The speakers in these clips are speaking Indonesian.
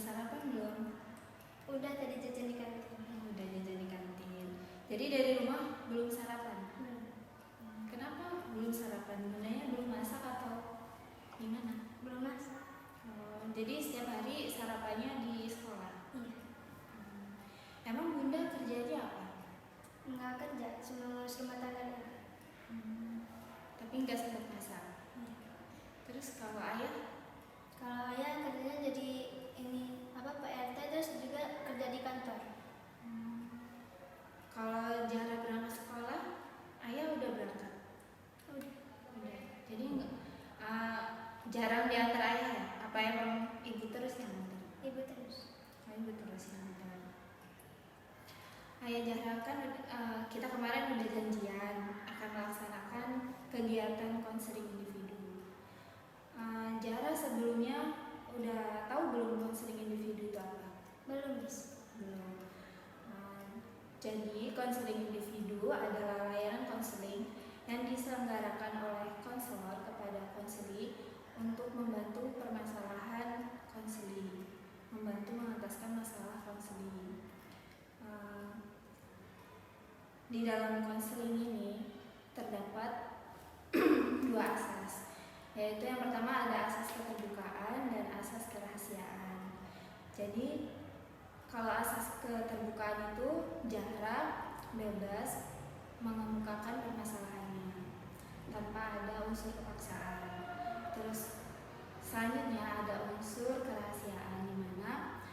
sarapan belum? Udah tadi jajan di kantin. Udah jajan di kantin. Jadi dari rumah belum sarapan? Kenapa belum sarapan? Bundanya belum masak atau gimana? Belum masak. Jadi setiap hari sarapannya di sekolah? Iya. Emang bunda kerjanya apa? Nggak kerja, cuma ngurus rumah tangga doang. Tapi nggak sempat masak? Iya. Terus kalau ayah? Kalau ayah kerjanya jadi PRT, terus juga kerja di kantor. Kalau Zahra berangkat sekolah, ayah udah berangkat? Udah. Jadi jarang diantar ayah ya? Apa emang ibu terus yang antar? Ibu terus. Ibu terus yang antar. Ayah Zahra kan kita kemarin udah janjian akan melaksanakan kegiatan konseling individu. Zahra sebelumnya udah tahu belum konseling individu itu apa? Belum, Miss. Belum. Jadi konseling individu adalah layanan konseling yang diselenggarakan oleh konselor kepada konseli untuk membantu permasalahan konseli, membantu mengataskan masalah konseli. Di dalam konseling ini terdapat dua asas, yaitu yang pertama ada asas keterbukaan dan asas kerahasiaan. Jadi kalau asas keterbukaan itu Zahra bebas mengemukakan permasalahannya tanpa ada unsur kepaksaan. Terus selanjutnya ada unsur kerahasiaan di mana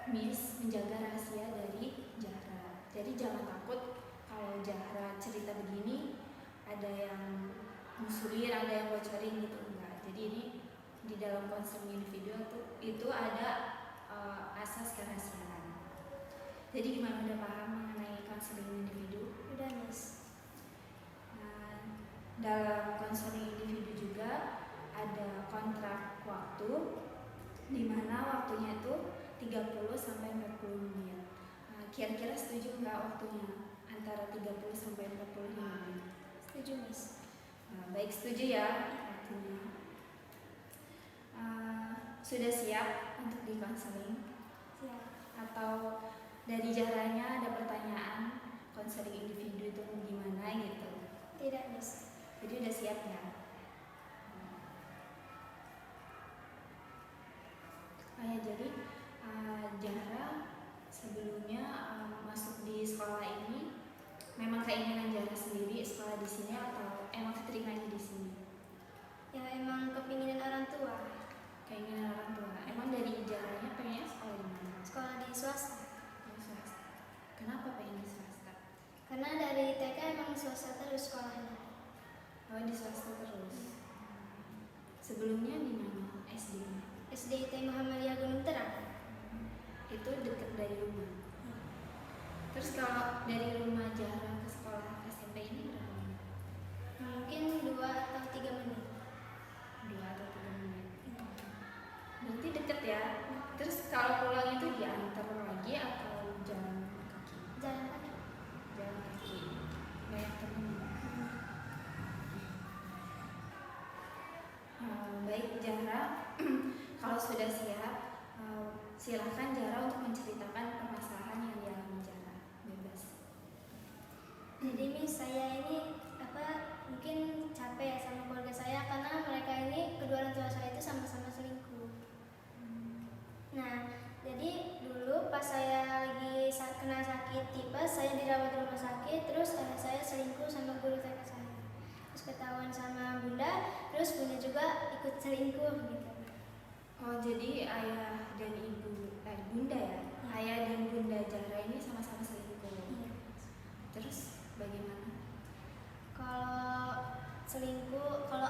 Miss menjaga rahasia dari Zahra. Jadi jangan takut kalau Zahra cerita begini ada yang ngusulin, ada yang bocorin gitu, enggak. Jadi ini di dalam konseling individu itu ada asas kerahasiaan. Jadi gimana, udah paham mengenai konseling individu? Udah, Miss. Dalam konseling individu juga ada kontrak waktu di mana waktunya itu 30 sampai 40 menit. Kira-kira setuju nggak waktunya antara 30 sampai 45 menit? Setuju, Miss. Baik, setuju ya waktunya. Sudah siap untuk di konseling? Siap. Atau dari Zahranya ada pertanyaan konseling individu itu gimana gitu? Tidak, Miss. Jadi udah siap ya? Jadi Zahra sebelumnya masuk di sekolah ini memang keinginan Zahra sendiri sekolah di sini atau emang keterima aja di sini? Ya emang kepinginan orang tua. Keinginan orang tua. Emang dari Zahranya pengennya sekolah di mana? Sekolah di swasta. Di swasta. Kenapa pengen di swasta? Karena dari TK emang swasta terus sekolahnya. Oh, di swasta terus. Sebelumnya di mana SD-nya? SD IT Muhammadiyah Gunung Terang. Itu dekat dari rumah. Terus kalau dari rumah Zahra ke sekolah SMP ini berapa menit? Mungkin 2 atau 3 menit. 2 atau 3 menit. Berarti deket ya. Terus kalau pulang itu diantar lagi atau jalan kaki? Jalan kaki. Jalan kaki. Banyak teman. Baik Zahra, kalau sudah siap, silahkan Zahra untuk menceritakan permasalahan yang dialami Zahra. Bebas. Jadi Miss, saya ini mungkin capek ya sama keluarga saya karena mereka ini kedua orang tua saya itu sama-sama selingkuh. Nah, jadi dulu pas saya lagi kena sakit tipes, saya dirawat di rumah sakit, terus ayah saya selingkuh sama guru TK saya. Terus ketahuan sama bunda, terus bunda juga ikut selingkuh gitu. Oh, jadi ayah dan bunda ya? Ayah dan bunda Zahra ini sama-sama selingkuh. Iya. Terus bagaimana? Kalau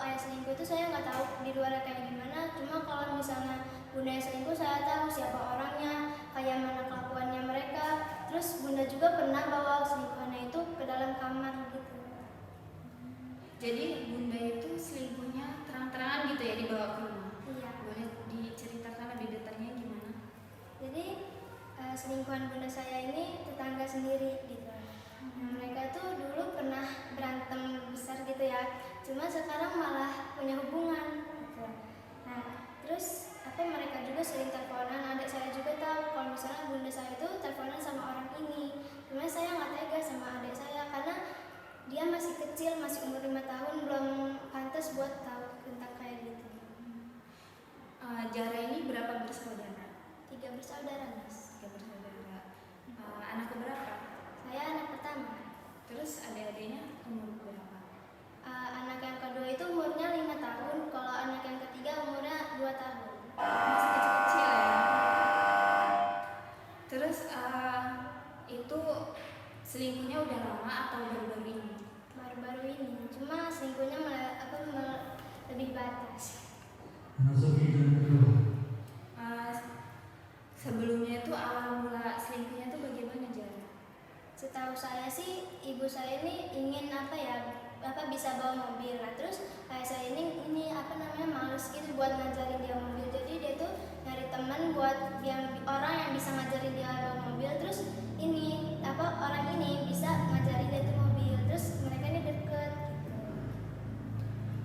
ayah selingkuh itu saya nggak tahu di luar kayak gimana. Cuma kalau misalnya bunda yang selingkuh saya tahu siapa orangnya, kayak mana kelakuannya mereka. Terus bunda juga pernah bawa selingkuhannya itu ke dalam kamar gitu. Jadi bunda itu selingkuhnya terang-terangan gitu ya dibawa ke rumah? Iya. Boleh diceritakan lebih detailnya gimana? Jadi selingkuhan bunda saya ini tetangga sendiri gitu. Nah, mereka tuh dulu pernah berantem besar gitu ya. Cuma sekarang malah punya hubungan gitu. Nah, terus mereka juga sering teleponan Sebenarnya saya nggak tega sama adik saya karena dia masih kecil, masih umur 5 tahun, belum pantas buat tahu tentang kayak gitu. Zahra ini berapa bersaudara? 3 bersaudara, Mas. 3 bersaudara. Anak keberapa? Saya anak pertama. Terus adik-adiknya umur berapa? Anak yang kedua itu umurnya 5 tahun, kalau anak yang ketiga umurnya 2 tahun. Masih kecil-kecil ya. Terus itu selingkuhnya udah lama atau baru-baru ini? Baru-baru ini, cuma selingkuhnya lebih batas. Sebelumnya itu awal mula selingkuhnya itu bagaimana, Zahra? Setahu saya sih ibu saya ini ingin bisa bawa mobil. Nah, terus kayak saya ini males gitu buat ngajarin dia mobil. Jadi dia tuh nyari teman buat orang yang bisa ngajarin dia bawa mobil. Terus orang ini bisa ngajarin dia tuh mobil. Terus mereka ini deket gitu.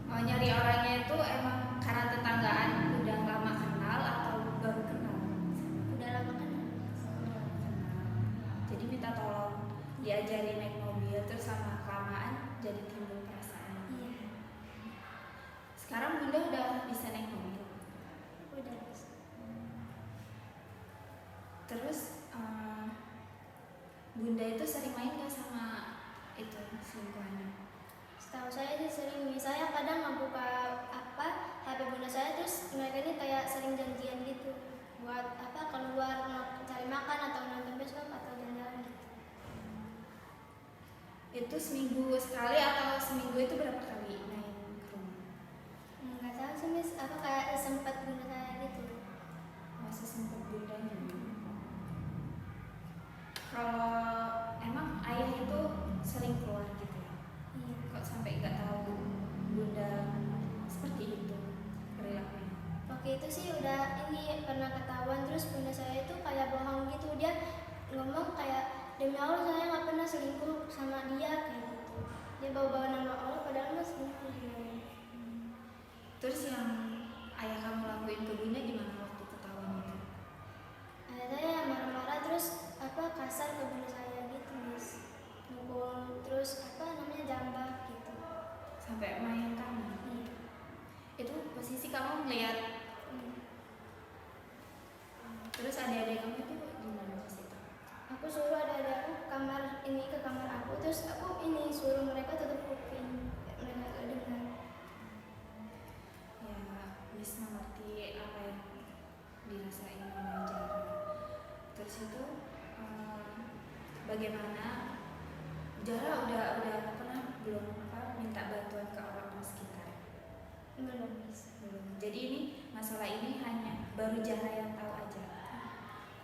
Nyari orangnya itu emang karena tetanggaan udah lama kenal atau baru kenal? Udah lama kenal. Jadi minta tolong diajarin naik mobil, terus sama kelamaan jadi timbul perasaan. Iya. Sekarang Bunda udah bisa naik mobil? Udah bisa. Terus Bunda itu sering main gak sama itu selingkuhannya? Setahu saya sih sering, misalnya kadang ngebuka HP bunda saya, terus mereka ini kayak sering janjian gitu buat keluar cari makan atau nonton bioskop atau jalan-jalan gitu. Itu seminggu sekali atau seminggu itu berapa kali main ke rumah? Nggak tahu sih Miss, kayak sempat bunda saya gitu. Masih sempat bundanya. Kalau emang ayah itu sering keluar gitu ya? Iya. Kok sampai nggak tahu Bunda seperti itu perilakunya? Waktu itu sih udah pernah ketahuan, terus bunda saya itu kayak bohong gitu. Dia ngomong kayak, demi Allah saya nggak pernah selingkuh sama dia kayak gitu. Dia bawa-bawa nama Allah padahal mah selingkuh gitu. Terus yang ayah kamu lakuin ke Bunda gimana waktu ketahuan itu? Ayah saya marah-marah terus kasar ke bunda saya gitu Miss. Mukul terus jambak gitu. Sampai main kamu? Iya. Itu posisi kamu ngeliat. Terus adik-adik kamu itu gimana pas itu? Aku suruh adik-adik aku ke kamar aku, terus aku suruh mereka tutup kuping, mereka gak dengar. Ya, Miss mengerti apa yang dirasain oleh Zahra. Terus itu bagaimana Zahra udah belum minta bantuan ke orang sekitar? Belum Miss. Belum. Jadi ini masalah ini hanya baru Zahra yang tahu aja.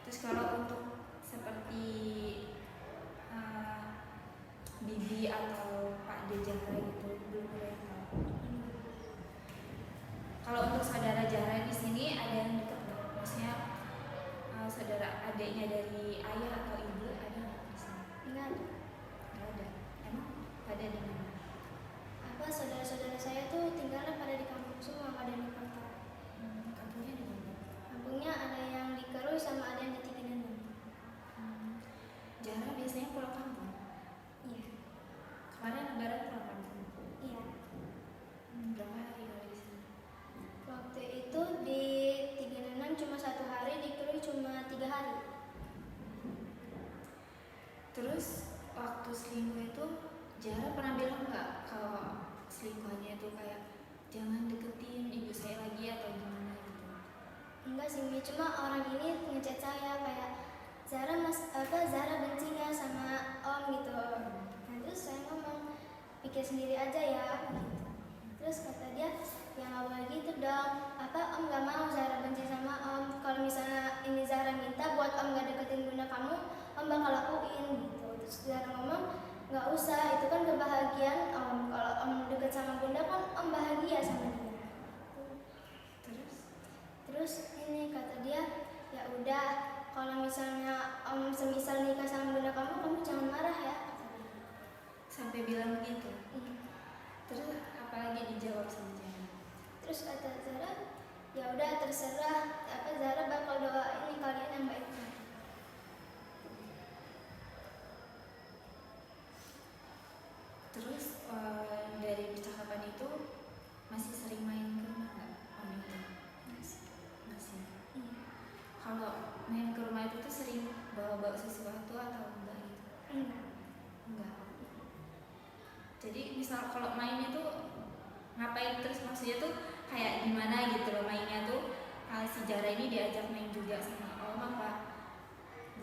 Terus kalau untuk seperti Bibi atau Pak De Zahra gitu belum ada yang tahu. Kalau untuk saudara Zahra di sini ada yang dekat nggak? Maksudnya saudara adiknya dari ayah atau ibu ada nggak di sini? Enggak ada. Nggak ada. Emang pada di mana? Saudara-saudara saya tuh tinggalnya pada di kampung semua, nggak ada di kota. Kampungnya di mana? Kampungnya ada yang di Kerui sama ada yang di Tigadenan. Zahra biasanya pulang kampung? Iya. Kemarin lebaran pulang kampung? Iya. Berapa hari kalau di sini? Waktu itu di Tigadenan cuma 1 hari, di Kerui cuma 3 hari. Terus waktu selingkuh itu Zahra pernah bilang nggak kalau selingkuhannya itu kayak jangan deketin ibu saya lagi atau gimana gitu? Enggak sih, Mi. Cuma orang ini ngechat saya kayak Zahra benci nggak sama Om gitu. Nah, terus saya ngomong pikir sendiri aja ya gitu. Terus kata dia, ya nggak boleh gitu dong. Om nggak mau Zahra benci sama Om. Kalau misalnya ini Zahra minta buat Om nggak deketin bunda kamu, Om bakal lakuin gitu. Terus Zahra ngomong, nggak usah, itu kan kebahagiaan Om. Kalau Om deket sama bunda kan Om bahagia sama dia. Terus ini kata dia, ya udah, kalau misalnya Om semisal nikah sama bunda kamu jangan marah ya. Sampai bilang begitu? Iya. Terus apalagi dijawab sama Zahra? Terus kata Zahra, ya udah terserah, Zahra bakal doain kalian yang baik. kalau main ke rumah itu tuh sering bawa sesuatu atau enggak gitu? Enggak. Jadi misal kalau main itu ngapain terus, maksudnya tuh kayak gimana gitu loh mainnya tuh. Si Jara ini diajak main juga sama Om apa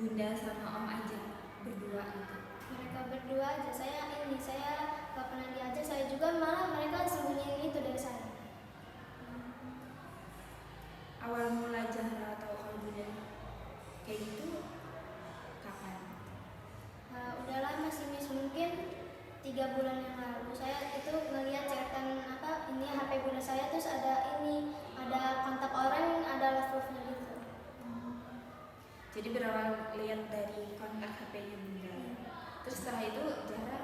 Bunda sama Om aja berdua gitu? Mereka berdua aja, saya gak pernah diajak, saya juga malah mereka sembunyiin itu dari saya. Awal mula Jara tahu kalau Bunda kayak gitu kapan? Udah lama sih Miss, mungkin 3 bulan yang lalu. Saya itu ngeliat chatan ini HP Bunda saya, terus ada kontak orang, ada love-nya gitu. Jadi berawal lihat dari kontak HP-nya Bunda. Terus setelah itu Jara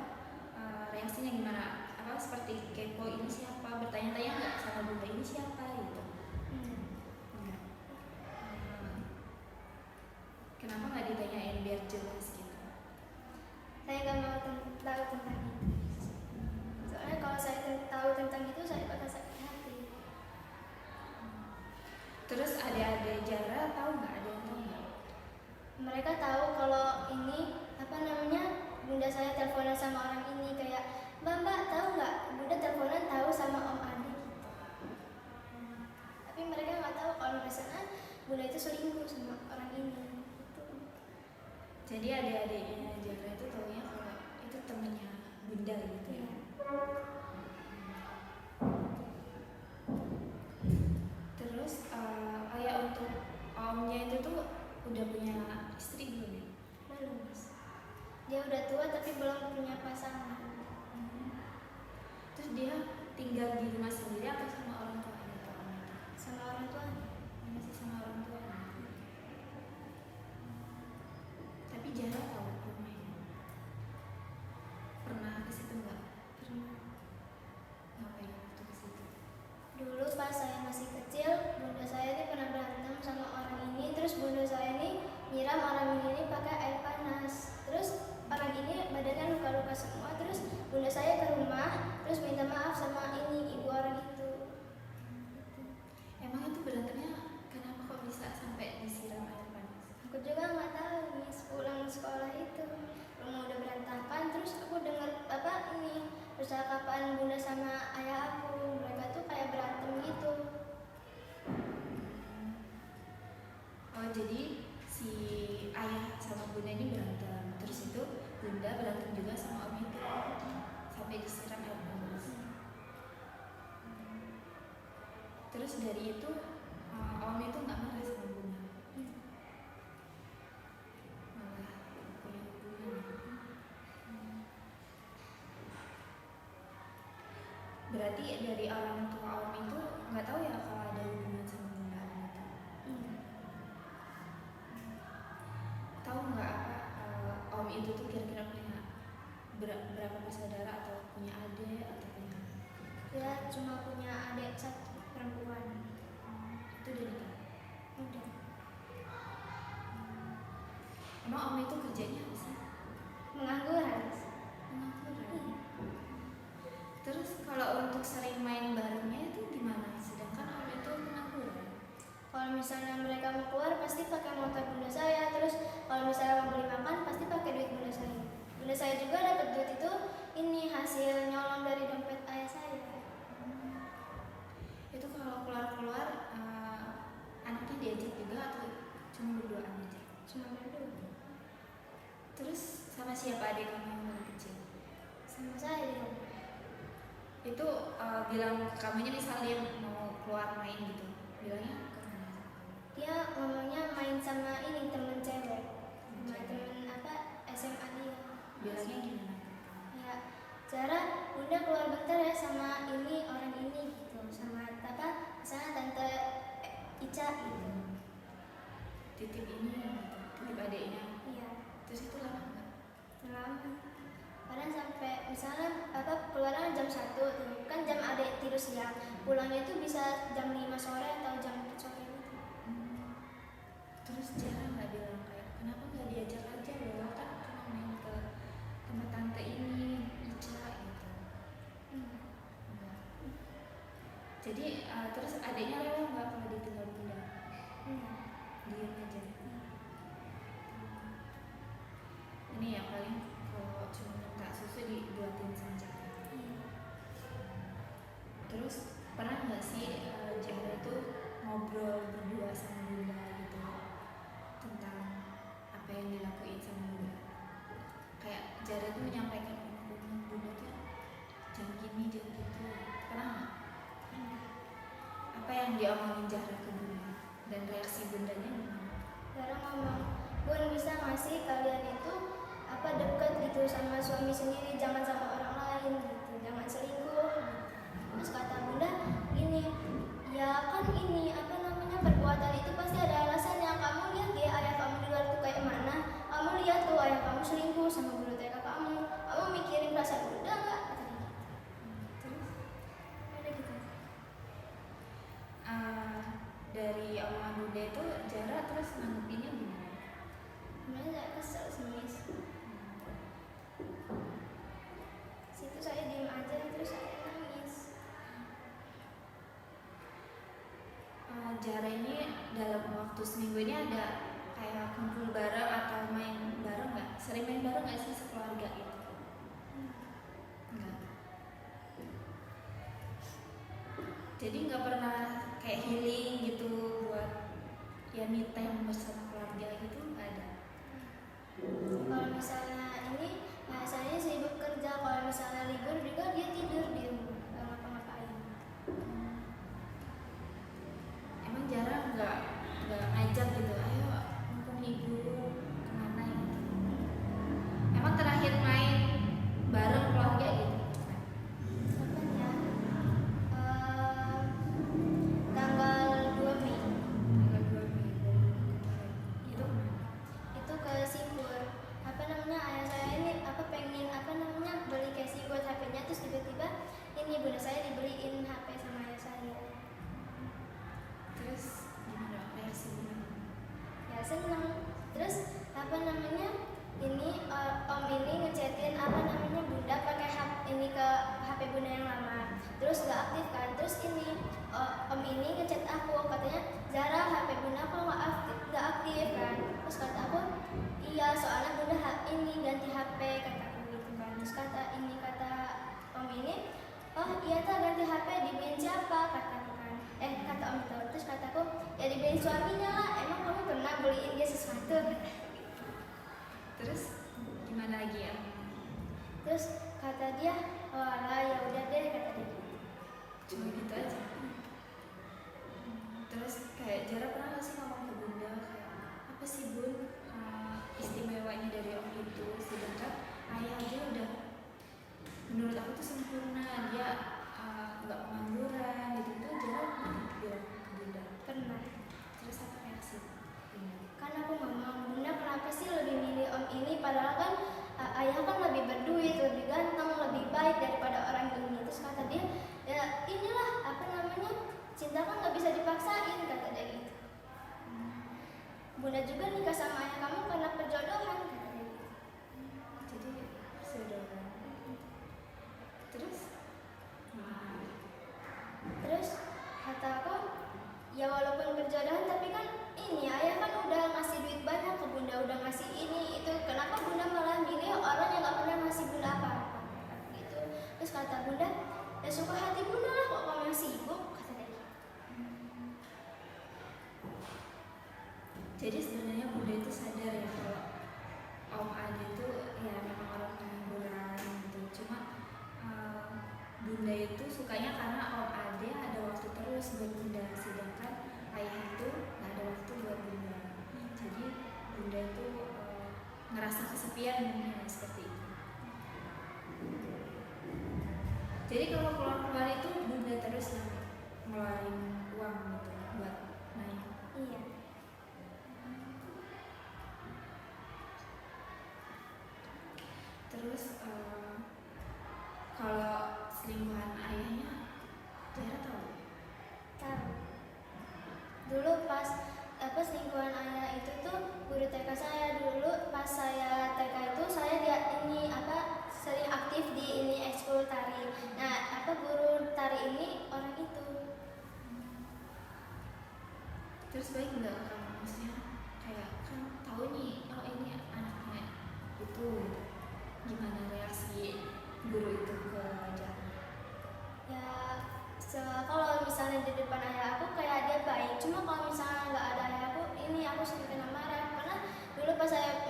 reaksinya gimana? Apa seperti kepo ini siapa? Bertanya-tanya nggak sama Bunda ini siapa gitu? Enggak. Kenapa nggak ditanyain biar jelas gitu? Saya nggak mau tahu tentang itu. Soalnya kalau saya tahu tentang itu saya bakal sakit hati. Terus adik-adik Jara tahu nggak? Ada yang tahu nggak? Mereka tahu kalau ini Bunda saya teleponan sama orang ini, kayak Mbak tahu nggak Bunda teleponan tahu sama Om Adi gitu. Tapi mereka nggak tahu kalau misalnya Bunda itu selingkuh sama orang ini gitu. Jadi adik-adiknya Jara itu taunya kalau itu temennya Bunda gitu ya. Terus kayak untuk omnya itu tuh udah punya istri belum ya? Belum Mas. Dia udah tua tapi belum punya pasangan. Terus dia tinggal di rumah sendiri atau sama orang tuanya atau om itu? Sama orang tua. Masih sama orang tuanya. Tapi Jara tahu rumahnya. Pernah ke situ nggak? Pernah. Ngapain waktu ke situ? Dulu pas saya masih kecil, Bunda saya ini pernah berantem sama orang ini. Terus Bunda saya ini nyiram orang ini pakai air panas. Terus orang ini badannya luka-luka semua. Terus Bunda saya ke rumah, terus minta maaf sama ibu orang itu. Emang itu berantemnya kenapa kok bisa sampai disiram air panas? Aku juga nggak tahu Miss, pulang sekolah itu rumah udah berantakan, terus aku dengar percakapan Bunda sama ayah aku, mereka tuh kayak berantem gitu. Oh jadi si ayah sama Bunda ini berantem, terus itu Bunda berantem juga sama om itu sampai disiram air panas. Terus dari itu om itu nggak marah sama Bunda, malah punya hubungan. Berarti dari orang tua om itu nggak tahu ya kalau ada hubungan sama Bunda itu. Tahu nggak om itu tuh kira-kira punya berapa bersaudara atau punya adik atau punya? Dia cuma punya adik satu perempuan. Itu udah nikah? Udah. Emang om itu kerjanya apa sih? Pengangguran. Pengangguran. Terus kalau untuk sering main barengnya itu gimana? Sedangkan om itu pengangguran. Kalau misalnya mereka mau keluar pasti pakai motor Bunda saya, terus kalau misalnya mau beli makan pasti pakai duit Bunda saya. Bunda saya juga dapat duit itu hasil nyolong dari dompet ayah saya. Itu kalau keluar-keluar anaknya diajak juga atau cuma berduaan aja? Cuma berdua. Terus sama siapa adik kamu yang paling kecil? Sama saya di rumah. Itu bilang ke kamunya misal dia mau keluar main gitu, bilangnya ke mana? Dia ngomongnya main sama temen cewek, sama temen SMA dia. Bilangnya gimana? Ya, Zara, Bunda keluar bentar ya sama orang ini gitu, sama misalnya tante Ica gitu. Titip ini gitu, titip adiknya. Iya. Terus itu lama nggak? Lama. Kadang sampai misalnya keluarnya jam 1 tuh, kan jam adik tidur siang, pulangnya itu bisa jam 5 sore atau jam 4 sore gitu. Terus Jara nggak bilang kayak kenapa nggak diajak aja loh, kan cuma main ke tempat tante ini Ica gitu. Enggak. Jadi terus adiknya rela nggak kalau ditinggal Bunda? Enggak. Diam aja. paling kalau cuma minta susu dibuatin saja. Terus pernah nggak sih Zahra itu ngobrol berdua sama Bunda gitu tentang apa yang dilakuin sama Bunda? Kayak Zahra tuh menyampaikan ke Bunda tuh jangan gini, jangan gitu. Pernah nggak? Apa yang diomongin Zahra ke Bunda dan reaksi Bundanya gimana? Zahra ngomong, Bun bisa nggak sih kalian itu apa deket gitu sama suami sendiri, jangan sama orang lain gitu, jangan selingkuh. Terus kata Bunda gini, ya kan ini apa namanya perbuatan itu pasti ada alasannya. Kamu lihat ya ayah kamu di luar tuh kayak mana, kamu lihat tuh ayah kamu selingkuh sama guru TK kamu mikirin perasaan Bunda nggak? Terus Ada gitu. dari omongan Bunda itu Zahra terus nanggepinnya gimana? Sebenarnya saya kesel sih, Miss. Situ saya diem aja terus saya nangis. Zahra ini dalam waktu seminggu ini ada kayak kumpul bareng atau main bareng nggak? Sering main bareng nggak sih sekeluarga gitu? Enggak. Jadi nggak pernah kayak healing gitu buat ya me time bersama keluarga gitu, nggak ada. Kalau misalnya ini biasanya sibuk kerja, kalau misalnya libur juga dia tidur di rumah nggak ngapa-ngapain. Emang Zahra nggak ngajak gitu, ayo mumpung libur kemana gitu? Emang terakhir main bareng keluarga gitu? Kapan ya? Tanggal 2 Mei Tanggal 2 Mei itu itu ke Singapura. Apa namanya ayah saya ini apa pengen apa namanya beli casing buat HP-nya, terus tiba-tiba ini bunda saya dibeliin HP sama ayah saya. terus gimana reaksinya? Ya seneng. Terus apa namanya ini om ini ngechatin apa namanya bunda pakai ini ke HP bunda yang lama, terus nggak aktif kan. Terus ini om ini ngechat aku katanya, Zahra HP bunda kok nggak aktif kan. Terus kata aku, iya soalnya bunda ini ganti HP kata aku gitu kan. Terus kata om ini, oh iya tak ganti HP dibeliin siapa kata aku kan. Kata om itu. Terus kataku, ya dibeliin suaminya lah, emang kamu pernah beliin dia sesuatu? Terus gimana lagi ya? Terus kata dia, oh alah ya udah deh kata dia. Cuma gitu aja. Terus kayak Zahra pernah nggak sih ngomong ke Bunda kayak apa sih Bun istimewanya dari om itu, sedangkan ayah aja udah menurut aku tuh sempurna, dia nggak pengangguran gitu. Zahra pernah bilang ke Bunda? Pernah. Terus apa reaksi Bunda? Kan aku ngomong, bunda kenapa sih lebih milih om ini, padahal kan ayah kan lebih berduit, lebih ganteng, lebih baik daripada orang ini. Terus kata dia, ya inilah apa namanya, cinta kan nggak bisa dipaksain kata dia gitu. Bunda juga nikah sama ayah kamu karena perjodohan kata dia gitu. Jadi saudara. Terus Terus kata aku, ya walaupun berjodohan tapi kan ini ayah kan udah ngasih duit banyak ke bunda, udah ngasih ini itu, kenapa bunda malah milih orang yang gak pernah ngasih bunda apa-apa gitu. Terus kata bunda, ya suka hati bunda lah kok kamu yang sibuk kata dia. jadi sebenarnya Bunda itu sadar ya kalau Om Ade itu ya memang orang pengangguran gitu. Cuma Bunda itu sukanya karena Om Ade ada waktu terus buat Bunda, sedangkan ayah itu nggak ada waktu buat Bunda. Jadi Bunda itu ngerasa kesepian mungkin ya, seperti itu. Jadi kalau keluar itu Bunda terus yang ngeluarin uang gitu buat naik. Iya. Terus kalau selingkuhan ayahnya Zahra tahu? Tahu. Dulu pas apa selingkuhan ayah itu tuh guru TK saya. Dulu pas saya TK itu saya dia ini apa sering aktif di ini ekskul tari. Nah apa guru tari ini orang itu. Terus baik nggak kamu, maksudnya kayak kan tahu nih oh ini anaknya itu gitu.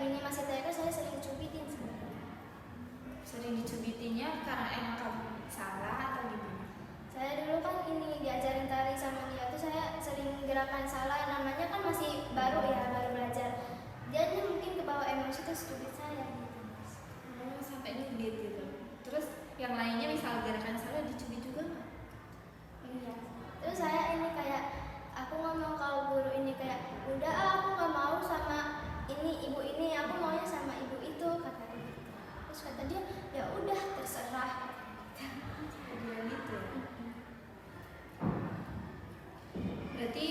selingnya masih TK saya sering cubitin sebenarnya. Sering dicubitinnya karena emang kamu salah atau gimana? Saya dulu kan ini diajarin tari sama dia tuh saya sering gerakan salah, namanya kan masih baru ya, baru belajar. Dia mungkin kebawa emosi terus cubit saya gitu Mas. Sampai nyubit gitu. Terus yang lainnya misal gerakan salah dicubit juga nggak? Iya. Terus saya ini kayak aku ngomong kalau guru ini kayak udah aku nggak mau sama ini ibu ini, aku maunya sama ibu itu kata dia gitu. Terus kata dia ya udah terserah. Dia gitu. Berarti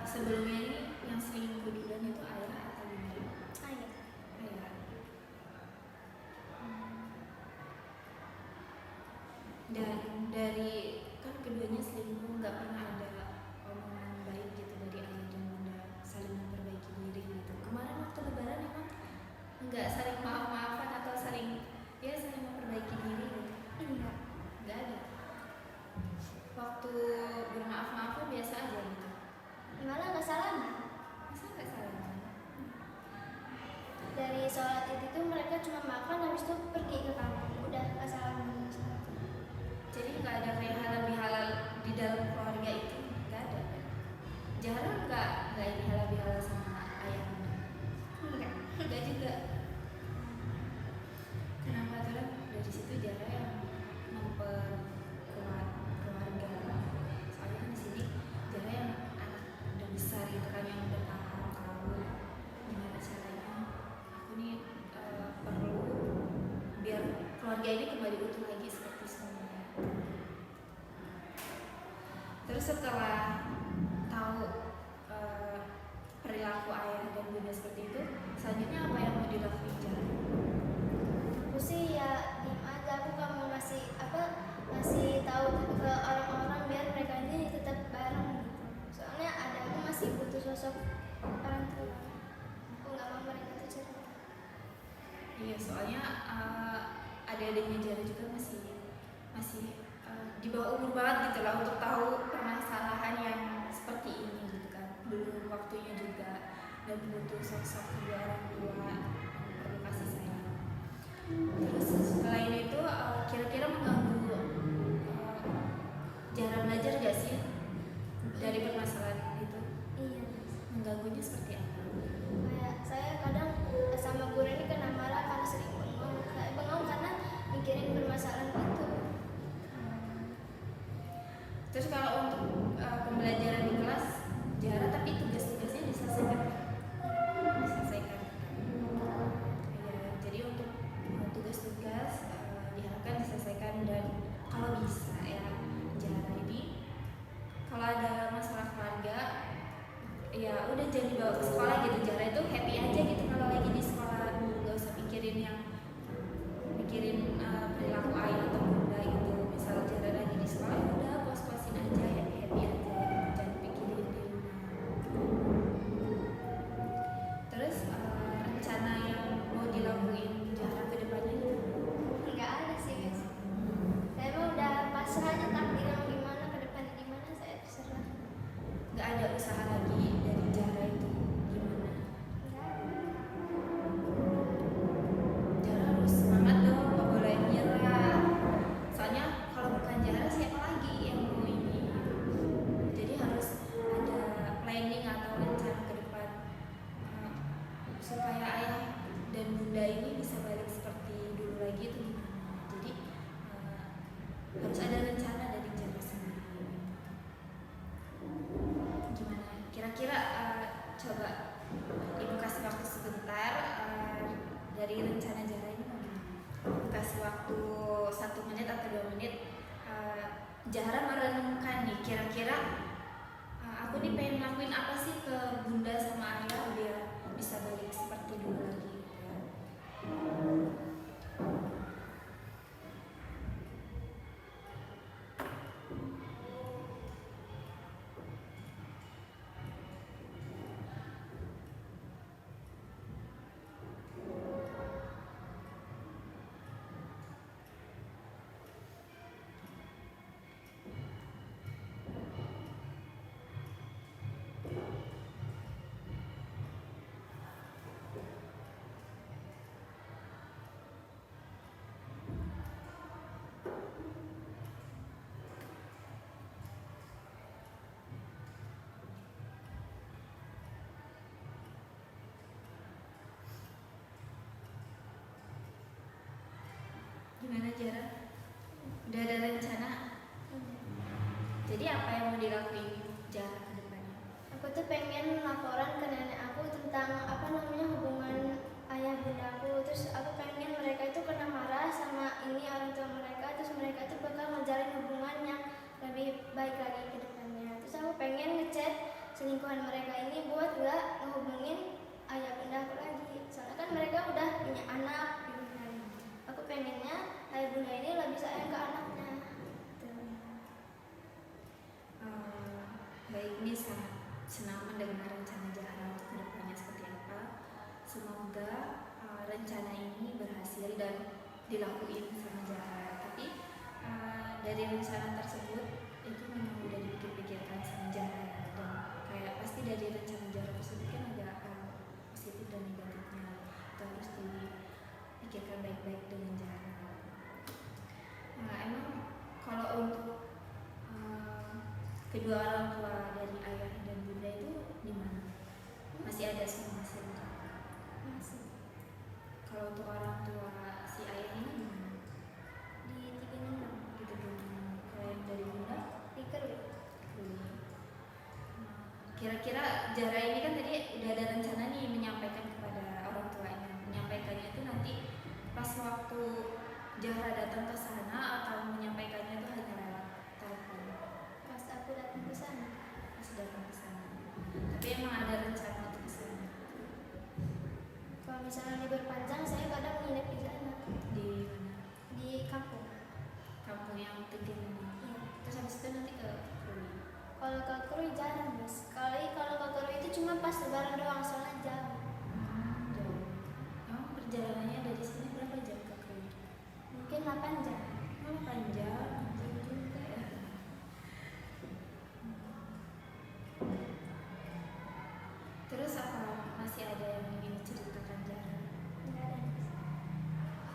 sebelumnya ini yang selingkuh duluan itu ayah atau gimana? Ayah. Ayah. Dan dari kan keduanya selingkuh, nggak pernah ada omongan baik gitu dari ayah dan bunda saling memperbaiki diri gitu. Kemarin waktu lebaran emang nggak saling maaf-maafan atau saling memperbaiki diri gitu? Enggak. Nggak ada. Waktu bermaaf-maafan biasa aja gitu. Malah nggak salah. Masa nggak salah? Dari sholat itu mereka cuma makan habis itu pergi ke kamar. Udah nggak salah. Jadi nggak ada kayak halal bihalal di dalam keluarga itu, nggak ada kan? Jarang nggak ini halal bihalal sama ayah bunda? Nggak juga. Kenapa tuh? Dari situ jarang yang memperkuat keluarga. Soalnya kan di sini jarang yang anak udah besar gitu kan, yang udah paham tahu gimana caranya. Aku nih perlu biar keluarga ini kembali utuh lagi seperti semula. Terus setelah tahu perilaku ayah dan bunda seperti itu, selanjutnya apa yang mau dilakukan Jara? Aku sih ya diem aja, aku gak mau ngasih tahu ke orang-orang biar mereka ini tetap bareng gitu. Soalnya ada aku masih butuh sosok orang tua. Aku nggak mau mereka tuh cerita. Iya, soalnya adik-adiknya Jara juga masih di bawah umur banget gitu lah untuk tahu permasalahan yang seperti ini gitu kan. Belum waktunya juga dan butuh sosok kedua orang tua yang perlu kasih sayang. Terus selain itu kira-kira mengganggu Jara belajar gak sih dari permasalahan itu? Iya. Mengganggunya seperti apa? Kayak saya kadang sama guru ini kena marah karena sering bengong. Saya bengong karena mikirin permasalahan itu. Terus kalau untuk pembelajaran di kelas Jara, tapi tugas-tugasnya diselesaikan? Diselesaikan. Ya, jadi untuk tugas-tugas diharapkan diselesaikan, dan kalau bisa ya Jara ini kalau ada masalah keluarga ya udah jangan dibawa ke sekolah gitu. Jara itu happy aja gitu kalau lagi di sekolah, nggak usah mikirin perilaku ayah atau bunda gitu. Misal Jara lagi di sekolah ya udah puas-puasin aja, happy aja gitu. Jangan pikirin di rumah. Terus rencana yang mau dilakuin Jara ke depannya gitu? Nggak ada sih guys. Saya mah udah pasrah aja, takdir mau gimana ke depan gimana saya terserah. Nggak ada usaha lagi dari Jara itu gimana? Nggak ada. Jara harus semangat dong, nggak boleh nyerah. Soalnya kalau bukan Jara siapa lagi yang mau ini? Jadi harus ada planning atau rencana ke depan supaya ayah dan bunda ini bisa balik seperti dulu lagi itu gimana? Jadi harus ada rencana dari Jara sendiri. Gimana? Kira-kira coba Ibu kasih waktu sebentar dari rencana Jara ini mau gimana? Kasih waktu 1 menit atau 2 menit. Jara merenungkan nih, kira-kira aku nih pengen ngelakuin apa sih ke bunda sama ayah biar bisa balik seperti dulu lagi ya. apa yang mau dilakuin Zahra ke depannya? Aku tuh pengen laporan ke nenek aku tentang hubungan ayah bunda aku. Terus aku pengen mereka itu kena marah sama ini orang tua mereka, terus mereka itu bakal menjalin hubungan yang lebih baik lagi ke depannya. Terus aku pengen ngechat selingkuhan mereka ini buat gak ngehubungin ayah bunda aku lagi, soalnya kan mereka udah punya anak gitu kan. Aku pengennya ayah bunda ini lebih sayang ke anaknya gitu. Baik, ini sangat senang mendengar rencana Zahra untuk kedepannya seperti apa. Semoga rencana ini berhasil dan dilakuin sama Zahra. Tapi dari rencana tersebut itu memang udah dipikir-pikirkan sama Zahra ya. Dan kayak pasti dari rencana Zahra tersebut kan ada positif dan negatifnya. Itu harus dipikirkan baik-baik dengan Zahra. Emang kalau untuk kedua orang tua dari ayah dan bunda itu di mana? Masih ada semua masih ada. Masih Kalau untuk orang tua si ayah ini di mana? di 36 Gitu kan. Kalau yang dari bunda di Kerui. Kira-kira Zahra ini kan tadi udah ada rencana nih menyampaikan kepada orang tuanya. Menyampaikannya itu nanti pas waktu Zahra datang ke sana atau menyampaikannya itu hanya lewat telepon? Pas aku datang ke sana, Pas datang ke sana. Tapi emang ada rencana untuk ke sana. kalau misalnya libur panjang saya kadang nginep di sana Di mana? di kampung. Kampung yang tinggi ini. Iya. Terus habis itu nanti ke Krui. Kalau ke Kerui jarang mas. Kalau ke Kerui itu cuma pas lebaran doang, soalnya jauh. Jauh. Emang perjalanannya dari sini berapa jam ke Krui? Mungkin 8 jam. 8 jam. Jauh juga ya. Terus apa masih ada yang ingin diceritakan Zahra? Enggak ada mas.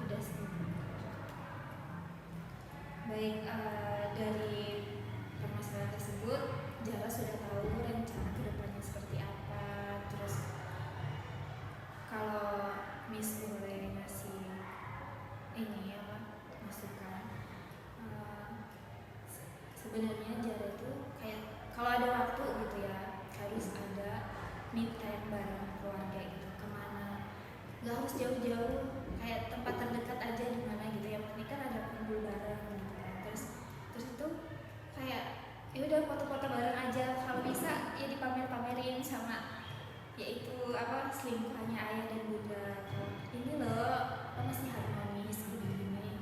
Sudah sih. Baik, dari permasalahan tersebut Zahra sudah tahu rencana kedepannya seperti apa. Terus kalau Miss boleh ngasih ini apa masukan, sebenarnya Zahra itu kayak kalau ada waktu gitu ya harus ada me time bareng keluarga gitu, kemana nggak harus jauh-jauh, kayak tempat terdekat aja di mana gitu, yang penting kan ada kumpul bareng gitu kan. Terus itu kayak ya udah foto-foto bareng aja, kalau bisa ya dipamer-pamerin sama yaitu apa selingkuhannya ayah dan bunda, kalau ini loh masih harmonis begini.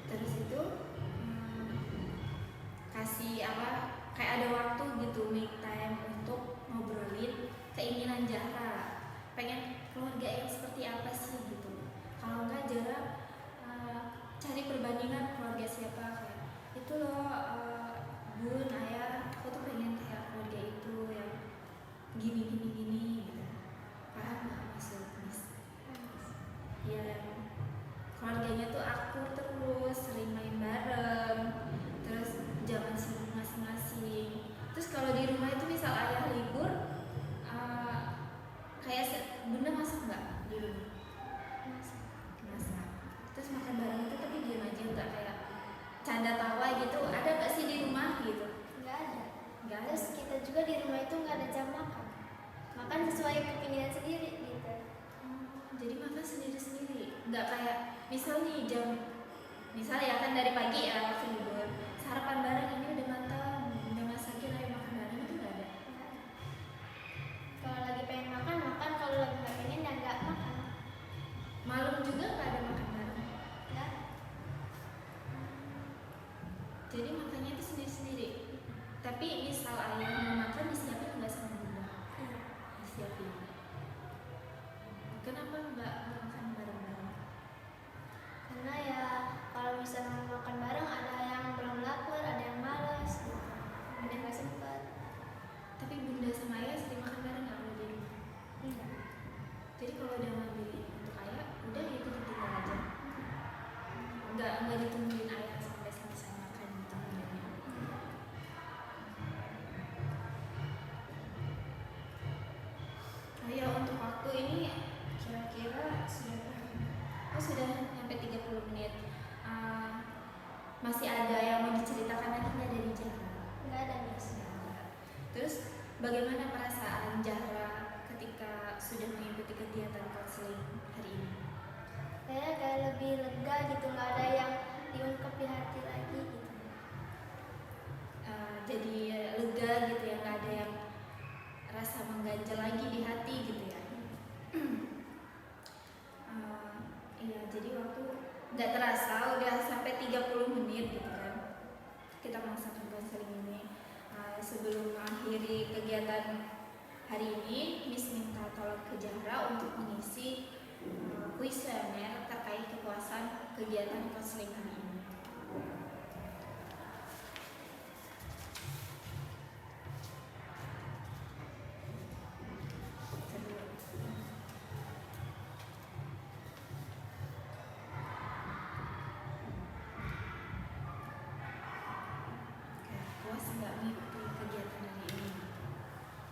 Terus itu kasih apa kayak ada waktu gitu me time untuk ngobrolin keinginan Zahra, pengen keluarga yang seperti apa sih gitu. Kalau enggak Zahra cari perbandingan keluarga siapa, kayak itu loh bun ayah aku tuh pengen kayak keluarga itu yang gini gini gini gitu. Paham nggak maksud Miss? Ya keluarganya tuh akur terus, sering main bareng, terus jangan sibuk masing-masing. Terus kalau di rumah itu misal ayah libur, kayak bunda masak nggak di rumah? Masak. Terus makan bareng itu tapi diam aja, nggak kayak canda tawa gitu. Ada nggak sih di rumah gitu? Enggak ada. Nggak ada. Terus kita juga di rumah itu nggak ada jam makan. Makan sesuai keinginan sendiri gitu. Jadi makan sendiri-sendiri, nggak kayak misal nih jam, misal ya kan dari pagi ya waktu libur, sarapan bareng ini udah matang, udah masakin ayo makan bareng, itu nggak ada. Nggak ada. Kalau lagi pengen makan makan, kalau lagi nggak pengen ya nggak makan. Malam juga nggak ada makan bareng. Nggak. Jadi makannya itu sendiri-sendiri. Tapi misal ayah mau makan disiapin nggak sama bunda? Iya. Disiapin. Kenapa nggak makan bareng-bareng? Karena ya kalau misalnya mau makan bareng ada yang belum lapar, ada yang malas, gitu. Ada yang nggak sempat. Tapi bunda sama ayah sering makan bareng nggak kalau di rumah? Enggak. Jadi kalau udah ngambilin untuk ayah, udah itu ditinggal aja. Nggak ditungguin ayah sampai selesai makan gitu bundanya. Oh ya, untuk waktu ini kira-kira sudah berapa? Oh sudah sampai 30 menit. masih ada yang mau diceritakan lagi nggak dari Zahra? Nggak ada, Miss. Nggak ada. Terus bagaimana perasaan Zahra ketika sudah mengikuti kegiatan konseling hari ini? Saya kayak lebih lega gitu, nggak ada yang diungkap di hati lagi gitu. Jadi lega gitu ya, nggak ada yang rasa mengganjal lagi di hati gitu ya. Iya, jadi waktu nggak terasa udah sampai 30 menit gitu kan kita melaksanakan konseling ini. Sebelum mengakhiri kegiatan hari ini, Miss minta tolong ke Zahra untuk mengisi kuesioner terkait kepuasan kegiatan konseling hari ini. Puas nggak mengikuti kegiatan hari ini?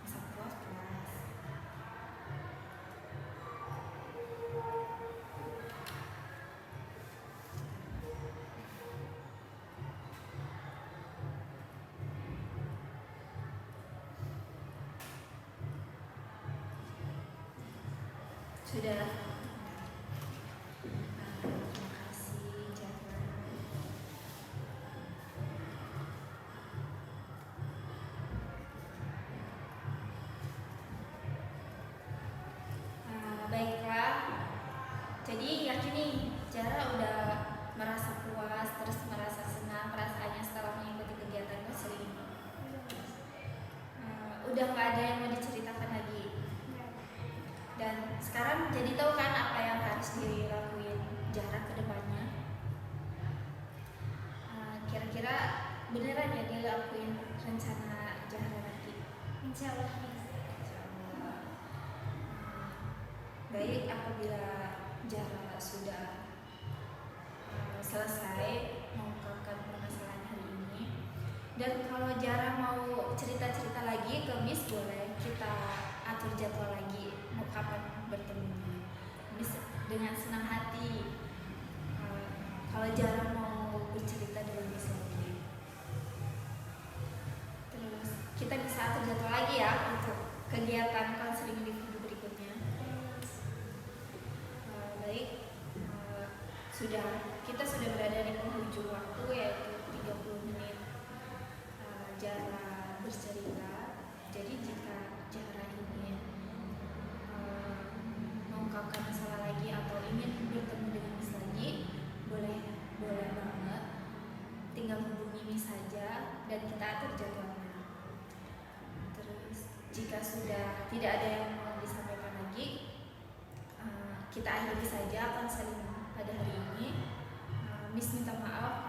Bisa puas. Sudah. Terima kasih Zahra. Baiklah, jadi yakin nih Zahra udah merasa puas, terus merasa senang perasaannya setelah mengikuti kegiatan konseling ini. Udah nggak ada yang mau diceritakan lagi. Dan sekarang jadi tahu kan apa yang harus dilakuin Zahra ke depannya. Kira-kira beneran ya dilakuin rencana Zahra nanti? Insya Allah, Miss. Baik, apabila Zahra sudah selesai mengungkapkan permasalahan hari ini, dan kalau Zahra mau cerita-cerita lagi ke Miss, boleh kita atur jadwal lagi mau kapan bertemunya. Miss dengan senang hati kalau Zahra mau bercerita dengan Miss lagi. Terus kita bisa atur jadwal lagi ya untuk kegiatan konseling individu berikutnya. Baik, kita sudah berada di penghujung waktu, yaitu 30 menit Zahra bercerita. Jadi jika Zahra ingin mengungkapkan masalah lagi atau ingin bertemu dengan Miss lagi, boleh banget, tinggal hubungi Miss saja dan kita atur jadwalnya. Terus jika sudah tidak ada yang mau disampaikan lagi, kita akhiri saja konseling pada hari ini. Miss minta maaf